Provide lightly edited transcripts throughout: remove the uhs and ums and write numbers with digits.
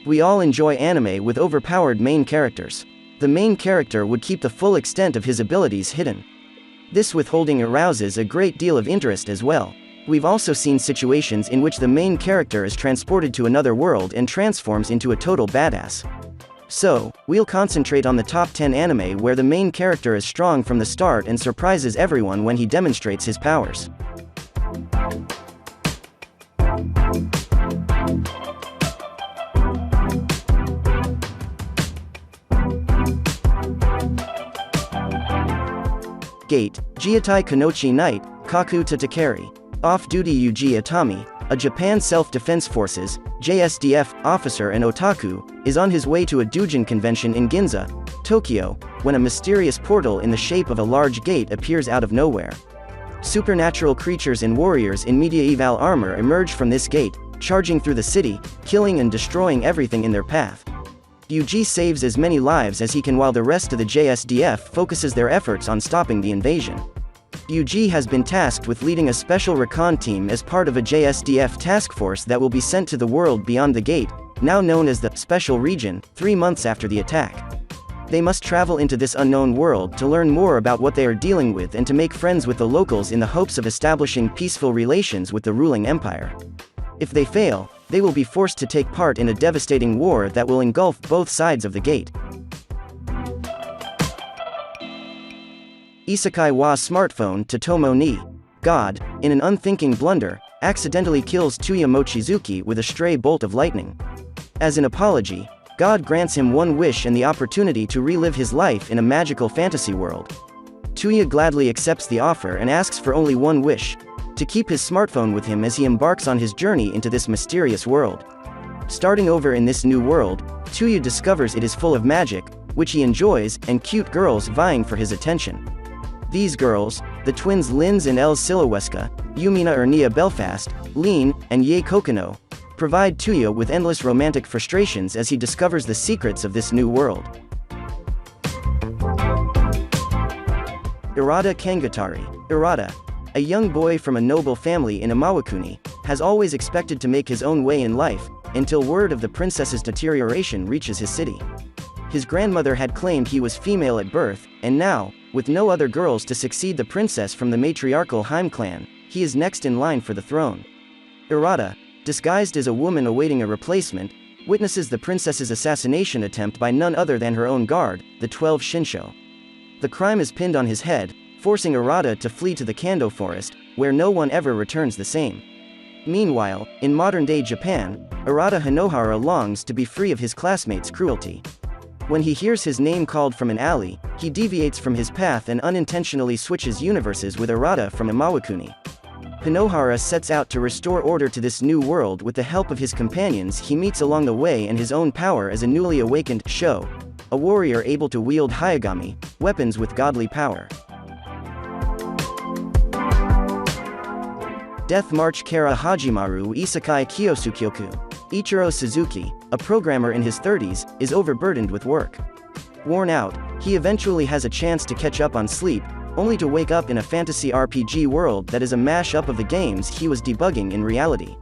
We all enjoy anime with overpowered main characters. The main character would keep the full extent of his abilities hidden. This withholding arouses a great deal of interest as well. We've also seen situations in which the main character is transported to another world and transforms into a total badass. So, we'll concentrate on the top 10 anime where the main character is strong from the start and surprises everyone when he demonstrates his powers. Gate, Jieitai Kanochi Nite, Kaku Tatakaeri. Off-duty Yuji Itami, a Japan Self-Defense Forces (JSDF) officer and otaku, is on his way to a doujin convention in Ginza, Tokyo, when a mysterious portal in the shape of a large gate appears out of nowhere. Supernatural creatures and warriors in medieval armor emerge from this gate, charging through the city, killing and destroying everything in their path. Yuji saves as many lives as he can while the rest of the JSDF focuses their efforts on stopping the invasion. Yuji has been tasked with leading a special recon team as part of a JSDF task force that will be sent to the world beyond the gate, now known as the Special Region, 3 months after the attack. They must travel into this unknown world to learn more about what they are dealing with and to make friends with the locals in the hopes of establishing peaceful relations with the ruling empire. If they fail, they will be forced to take part in a devastating war that will engulf both sides of the gate. Isekai wa smartphone to Tomo ni. God, in an unthinking blunder, accidentally kills Tuya Mochizuki with a stray bolt of lightning. As an apology, God grants him one wish and the opportunity to relive his life in a magical fantasy world. Tuya gladly accepts the offer and asks for only one wish: to keep his smartphone with him as he embarks on his journey into this mysterious world. Starting over in this new world, Tuya discovers it is full of magic, which he enjoys, and cute girls vying for his attention. These girls, the twins Linz and El Siloweska, Yumina Ernia Belfast, Lean, and Ye Kokono, provide Tuya with endless romantic frustrations as he discovers the secrets of this new world. Arata Kangatari. Arata, a young boy from a noble family in Imawakuni, has always expected to make his own way in life, until word of the princess's deterioration reaches his city. His grandmother had claimed he was female at birth, and now, with no other girls to succeed the princess from the matriarchal Heim clan, he is next in line for the throne. Arata, disguised as a woman awaiting a replacement, witnesses the princess's assassination attempt by none other than her own guard, the 12 Shinsho. The crime is pinned on his head, forcing Arata to flee to the Kando forest, where no one ever returns the same. Meanwhile, in modern-day Japan, Arata Hanohara longs to be free of his classmates' cruelty. When he hears his name called from an alley, he deviates from his path and unintentionally switches universes with Arata from Imawakuni. Hanohara sets out to restore order to this new world with the help of his companions he meets along the way and his own power as a newly awakened Sho, a warrior able to wield Hayagami, weapons with godly power. Death March Kara Hajimaru Isekai Kyousoukyoku. Ichiro Suzuki, a programmer in his 30s, is overburdened with work. Worn out, he eventually has a chance to catch up on sleep, only to wake up in a fantasy RPG world that is a mash-up of the games he was debugging in reality.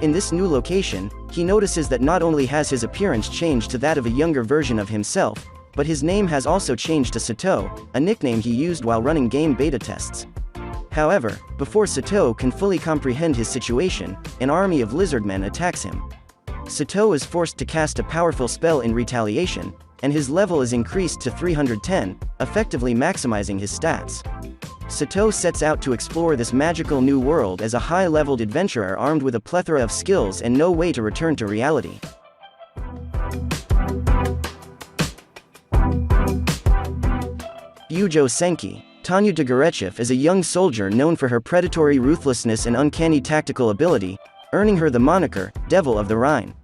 In this new location, he notices that not only has his appearance changed to that of a younger version of himself, but his name has also changed to Sato, a nickname he used while running game beta tests. However, before Sato can fully comprehend his situation, an army of lizardmen attacks him. Sato is forced to cast a powerful spell in retaliation, and his level is increased to 310, effectively maximizing his stats. Sato sets out to explore this magical new world as a high-leveled adventurer armed with a plethora of skills and no way to return to reality. Youjo Senki. Tanya Dagorechev is a young soldier known for her predatory ruthlessness and uncanny tactical ability, earning her the moniker, Devil of the Rhine.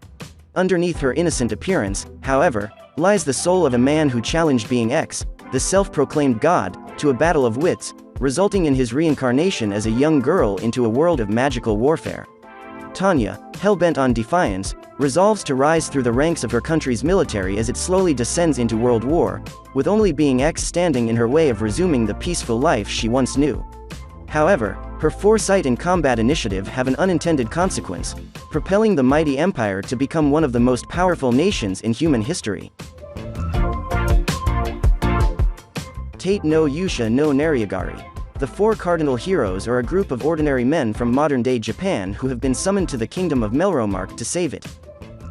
Underneath her innocent appearance, however, lies the soul of a man who challenged being X, the self-proclaimed god, to a battle of wits, resulting in his reincarnation as a young girl into a world of magical warfare. Tanya, hell-bent on defiance, resolves to rise through the ranks of her country's military as it slowly descends into world war, with only being X standing in her way of resuming the peaceful life she once knew. However, Her foresight and combat initiative have an unintended consequence, propelling the mighty empire to become one of the most powerful nations in human history. Tate no Yuusha no Nariagari. The four cardinal heroes are a group of ordinary men from modern-day Japan who have been summoned to the kingdom of Melromark to save it.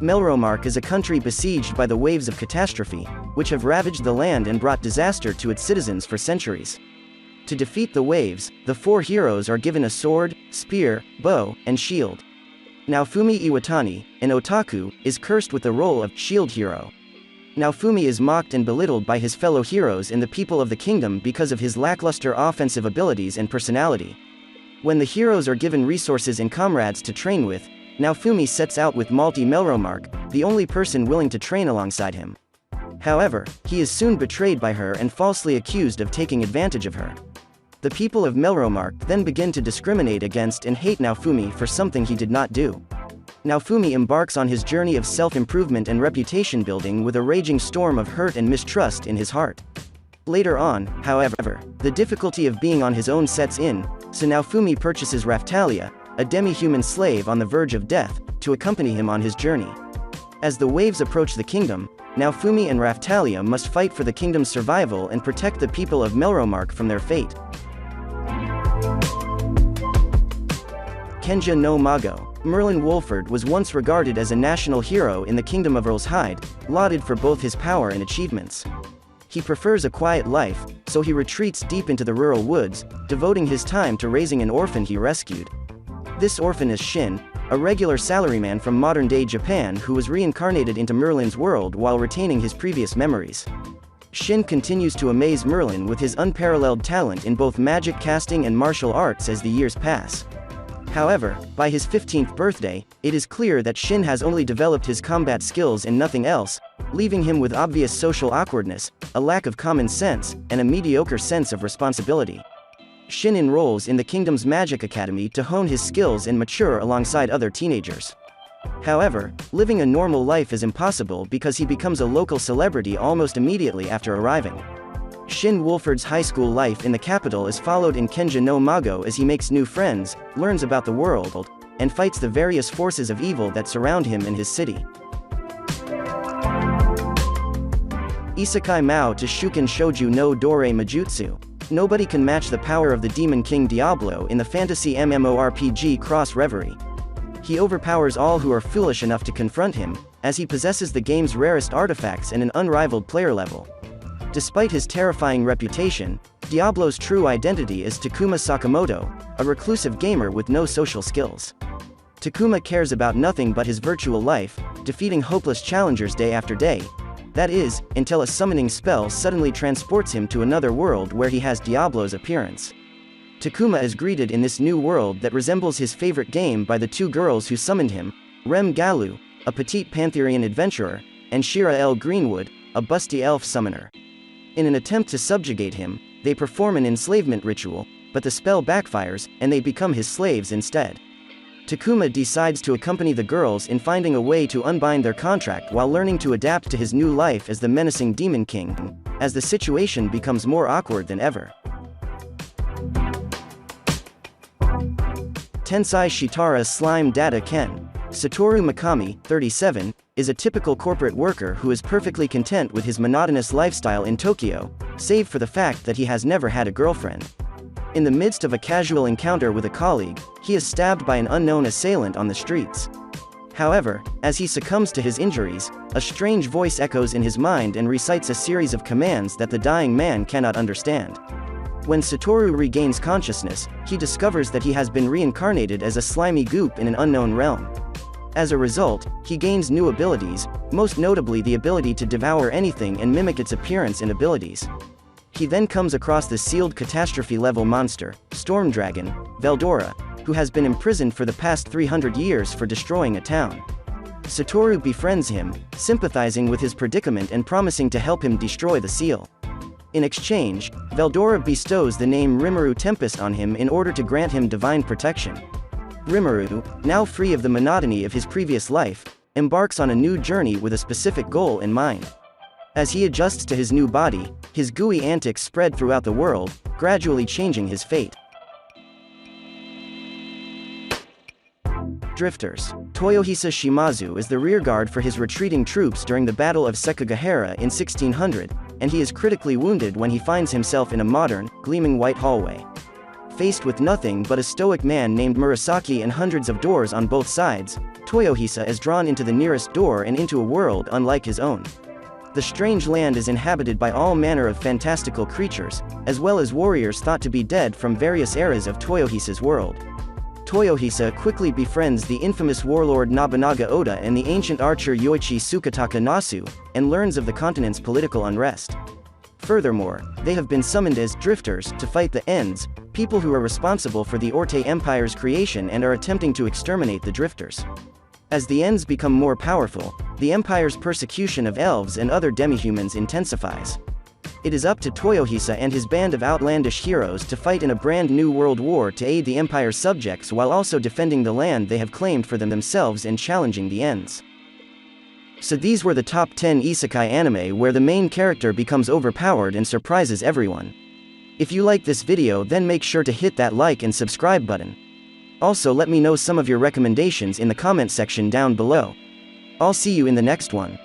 Melromark is a country besieged by the waves of catastrophe, which have ravaged the land and brought disaster to its citizens for centuries. To defeat the waves, the four heroes are given a sword, spear, bow, and shield. Naofumi Iwatani, an otaku, is cursed with the role of shield hero. Naofumi is mocked and belittled by his fellow heroes and the people of the kingdom because of his lackluster offensive abilities and personality. When the heroes are given resources and comrades to train with, Naofumi sets out with Malti Melromark, the only person willing to train alongside him. However, he is soon betrayed by her and falsely accused of taking advantage of her. The people of Melromark then begin to discriminate against and hate Naofumi for something he did not do. Naofumi embarks on his journey of self-improvement and reputation building with a raging storm of hurt and mistrust in his heart. Later on, however, the difficulty of being on his own sets in, so Naofumi purchases Raftalia, a demi-human slave on the verge of death, to accompany him on his journey. As the waves approach the kingdom, Naofumi and Raftalia must fight for the kingdom's survival and protect the people of Melromark from their fate. Kenja no Mago. Merlin Wolford was once regarded as a national hero in the kingdom of Earl's Hide, lauded for both his power and achievements. He prefers a quiet life, so he retreats deep into the rural woods, devoting his time to raising an orphan he rescued. This orphan is Shin, a regular salaryman from modern-day Japan who was reincarnated into Merlin's world while retaining his previous memories. Shin continues to amaze Merlin with his unparalleled talent in both magic casting and martial arts as the years pass. However, by his 15th birthday, it is clear that Shin has only developed his combat skills and nothing else, leaving him with obvious social awkwardness, a lack of common sense, and a mediocre sense of responsibility. Shin enrolls in the kingdom's magic academy to hone his skills and mature alongside other teenagers. However, living a normal life is impossible because he becomes a local celebrity almost immediately after arriving. Shin Wolford's high school life in the capital is followed in Kenja no Mago as he makes new friends, learns about the world, and fights the various forces of evil that surround him and his city. Isekai Maou to Shoukan Shouju no Dorei Majutsu. Nobody can match the power of the Demon King Diablo in the fantasy MMORPG Cross Reverie. He overpowers all who are foolish enough to confront him, as he possesses the game's rarest artifacts and an unrivaled player level. Despite his terrifying reputation, Diablo's true identity is Takuma Sakamoto, a reclusive gamer with no social skills. Takuma cares about nothing but his virtual life, defeating hopeless challengers day after day. That is, until a summoning spell suddenly transports him to another world where he has Diablo's appearance. Takuma is greeted in this new world that resembles his favorite game by the two girls who summoned him, Rem Galu, a petite Pantherian adventurer, and Shira L. Greenwood, a busty elf summoner. In an attempt to subjugate him, they perform an enslavement ritual, but the spell backfires, and they become his slaves instead. Takuma decides to accompany the girls in finding a way to unbind their contract while learning to adapt to his new life as the menacing Demon King, as the situation becomes more awkward than ever. Tensei Shitara Slime Datta Ken. Satoru Mikami, 37, is a typical corporate worker who is perfectly content with his monotonous lifestyle in Tokyo, save for the fact that he has never had a girlfriend. In the midst of a casual encounter with a colleague, he is stabbed by an unknown assailant on the streets. However, as he succumbs to his injuries, a strange voice echoes in his mind and recites a series of commands that the dying man cannot understand. When Satoru regains consciousness, he discovers that he has been reincarnated as a slimy goop in an unknown realm. As a result, he gains new abilities, most notably the ability to devour anything and mimic its appearance and abilities. He then comes across the sealed catastrophe-level monster, Storm Dragon, Veldora, who has been imprisoned for the past 300 years for destroying a town. Satoru befriends him, sympathizing with his predicament and promising to help him destroy the seal. In exchange, Veldora bestows the name Rimuru Tempest on him in order to grant him divine protection. Rimuru, now free of the monotony of his previous life, embarks on a new journey with a specific goal in mind. As he adjusts to his new body, his gooey antics spread throughout the world, gradually changing his fate. Drifters. Toyohisa Shimazu is the rearguard for his retreating troops during the Battle of Sekigahara in 1600, and he is critically wounded when he finds himself in a modern, gleaming white hallway. Faced with nothing but a stoic man named Murasaki and hundreds of doors on both sides, Toyohisa is drawn into the nearest door and into a world unlike his own. The strange land is inhabited by all manner of fantastical creatures, as well as warriors thought to be dead from various eras of Toyohisa's world. Toyohisa quickly befriends the infamous warlord Nobunaga Oda and the ancient archer Yoichi Tsukataka Nasu, and learns of the continent's political unrest. Furthermore, they have been summoned as drifters to fight the Ends, people who are responsible for the Orte Empire's creation and are attempting to exterminate the drifters. As the Ends become more powerful, the Empire's persecution of elves and other demihumans intensifies. It is up to Toyohisa and his band of outlandish heroes to fight in a brand new world war to aid the Empire's subjects while also defending the land they have claimed for themselves and challenging the Ends. So these were the top 10 isekai anime where the main character becomes overpowered and surprises everyone. If you like this video, then make sure to hit that like and subscribe button. Also let me know some of your recommendations in the comment section down below. I'll see you in the next one.